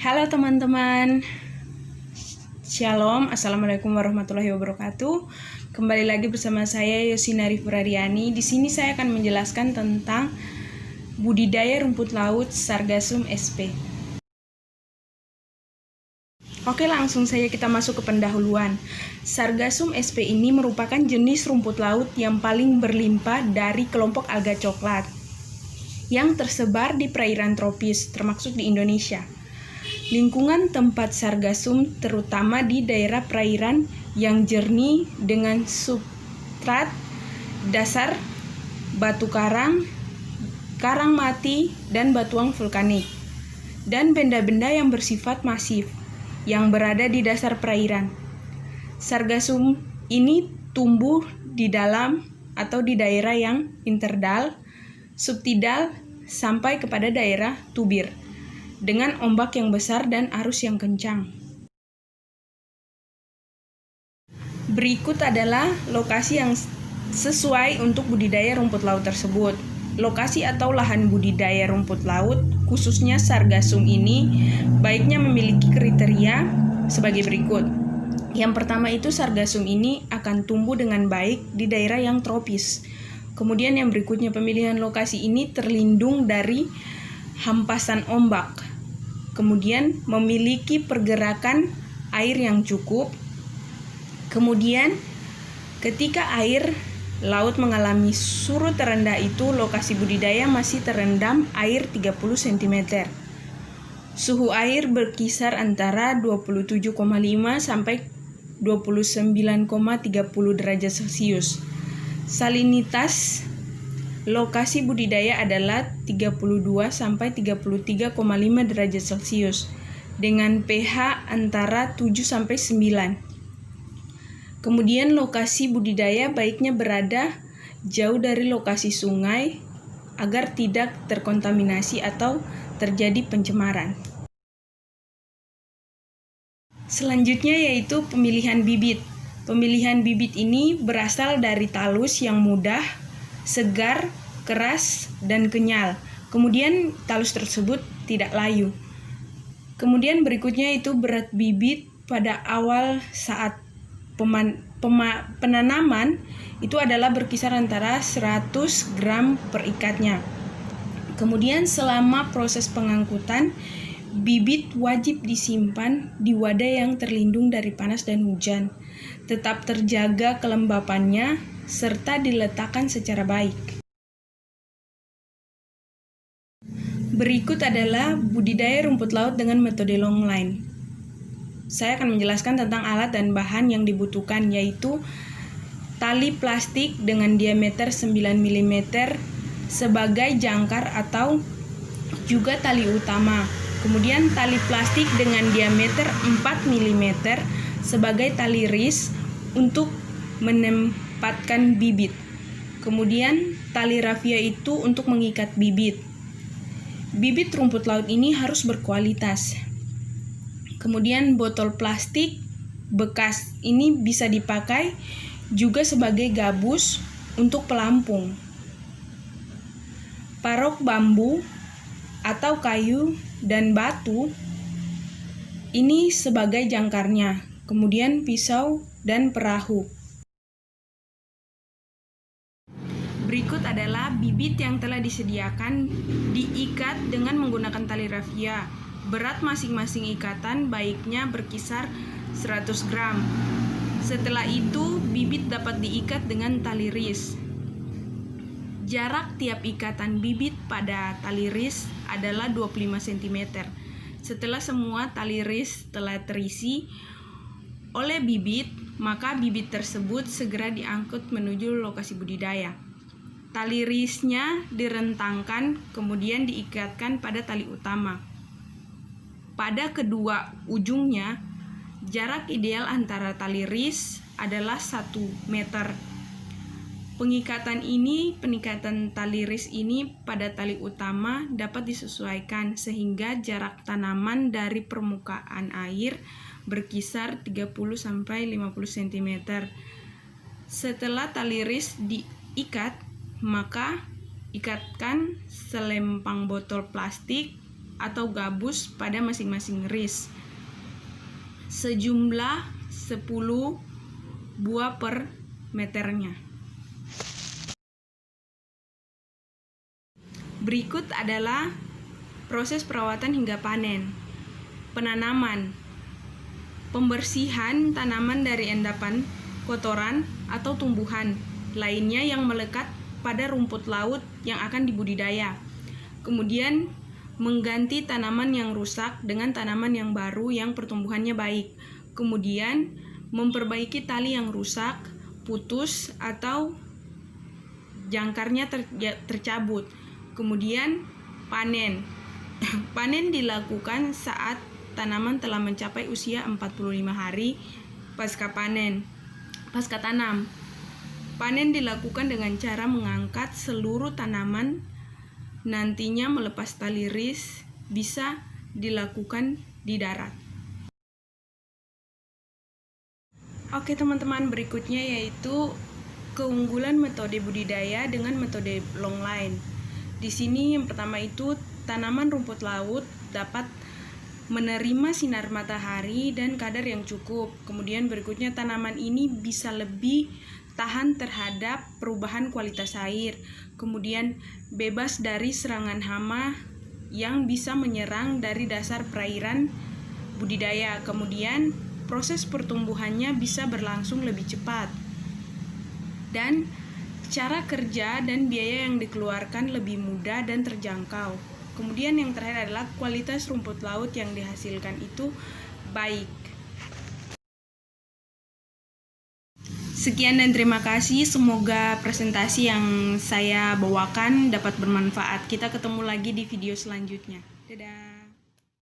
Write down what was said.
Halo teman-teman, Shalom, Assalamualaikum warahmatullahi wabarakatuh. Kembali lagi bersama saya Yosinari Furariani. Di sini saya akan menjelaskan tentang budidaya rumput laut Sargassum sp. Oke, langsung saja kita masuk ke pendahuluan. Sargassum sp ini merupakan jenis rumput laut yang paling berlimpah dari kelompok alga coklat yang tersebar di perairan tropis, termasuk di Indonesia. Lingkungan tempat sargassum terutama di daerah perairan yang jernih dengan substrat dasar batu karang, karang mati, dan batuan vulkanik, dan benda-benda yang bersifat masif yang berada di dasar perairan. Sargassum ini tumbuh di dalam atau di daerah yang interdal, subtidal, sampai kepada daerah tubir dengan ombak yang besar dan arus yang kencang. Berikut adalah lokasi yang sesuai untuk budidaya rumput laut tersebut. Lokasi atau lahan budidaya rumput laut, khususnya sargassum ini, baiknya memiliki kriteria sebagai berikut. Yang pertama itu sargassum ini akan tumbuh dengan baik di daerah yang tropis. Kemudian yang berikutnya, pemilihan lokasi ini terlindung dari hampasan ombak. Kemudian memiliki pergerakan air yang cukup. Kemudian ketika air laut mengalami surut terendah itu, lokasi budidaya masih terendam air 30 cm. Suhu air berkisar antara 27,5 sampai 29,30 derajat Celcius. Salinitas lokasi budidaya adalah 32 sampai 33,5 derajat Celcius dengan pH antara 7 sampai 9. Kemudian lokasi budidaya baiknya berada jauh dari lokasi sungai agar tidak terkontaminasi atau terjadi pencemaran. Selanjutnya yaitu pemilihan bibit. Pemilihan bibit ini berasal dari talus yang mudah, segar, keras, dan kenyal. Kemudian talus tersebut tidak layu. Kemudian berikutnya itu berat bibit pada awal saat penanaman itu adalah berkisar antara 100 gram per ikatnya. Kemudian selama proses pengangkutan, bibit wajib disimpan di wadah yang terlindung dari panas dan hujan. Tetap terjaga kelembapannya serta diletakkan secara baik. Berikut adalah budidaya rumput laut dengan metode longline. Saya akan menjelaskan tentang alat dan bahan yang dibutuhkan, yaitu tali plastik dengan diameter 9 mm sebagai jangkar atau juga tali utama. Kemudian tali plastik dengan diameter 4 mm sebagai tali ris untuk menempatkan bibit. Kemudian tali rafia itu untuk mengikat bibit. Bibit rumput laut ini harus berkualitas. Kemudian botol plastik bekas ini bisa dipakai juga sebagai gabus untuk pelampung. Parok bambu atau kayu dan batu ini sebagai jangkarnya. Kemudian pisau dan perahu. Berikut adalah bibit yang telah disediakan, diikat dengan menggunakan tali rafia. Berat masing-masing ikatan baiknya berkisar 100 gram. Setelah itu, bibit dapat diikat dengan tali ris. Jarak tiap ikatan bibit pada tali ris adalah 25 cm. Setelah semua tali ris telah terisi oleh bibit, maka bibit tersebut segera diangkut menuju lokasi budidaya. Tali risnya direntangkan, kemudian diikatkan pada tali utama. Pada kedua ujungnya, jarak ideal antara tali ris adalah 1 meter. Penikatan tali ris ini pada tali utama dapat disesuaikan sehingga jarak tanaman dari permukaan air berkisar 30 sampai 50 cm. Setelah tali ris diikat, maka ikatkan selempang botol plastik atau gabus pada masing-masing ris, sejumlah 10 buah per meternya. Berikut adalah proses perawatan hingga panen. Penanaman, pembersihan tanaman dari endapan, kotoran, atau tumbuhan lainnya yang melekat pada rumput laut yang akan dibudidaya. Kemudian mengganti tanaman yang rusak dengan tanaman yang baru yang pertumbuhannya baik. Kemudian memperbaiki tali yang rusak, putus, atau jangkarnya tercabut. Kemudian panen. Panen dilakukan saat tanaman telah mencapai usia 45 hari pasca tanam. Panen dilakukan dengan cara mengangkat seluruh tanaman, nantinya melepas tali ris, bisa dilakukan di darat. Oke teman-teman, berikutnya yaitu keunggulan metode budidaya dengan metode longline. Di sini yang pertama itu tanaman rumput laut dapat menerima sinar matahari dan kadar yang cukup. Kemudian berikutnya tanaman ini bisa lebih tahan terhadap perubahan kualitas air. Kemudian bebas dari serangan hama yang bisa menyerang dari dasar perairan budidaya. Kemudian proses pertumbuhannya bisa berlangsung lebih cepat. Dan cara kerja dan biaya yang dikeluarkan lebih mudah dan terjangkau. Kemudian yang terakhir adalah kualitas rumput laut yang dihasilkan itu baik. Sekian dan terima kasih. Semoga presentasi yang saya bawakan dapat bermanfaat. Kita ketemu lagi di video selanjutnya. Dadah.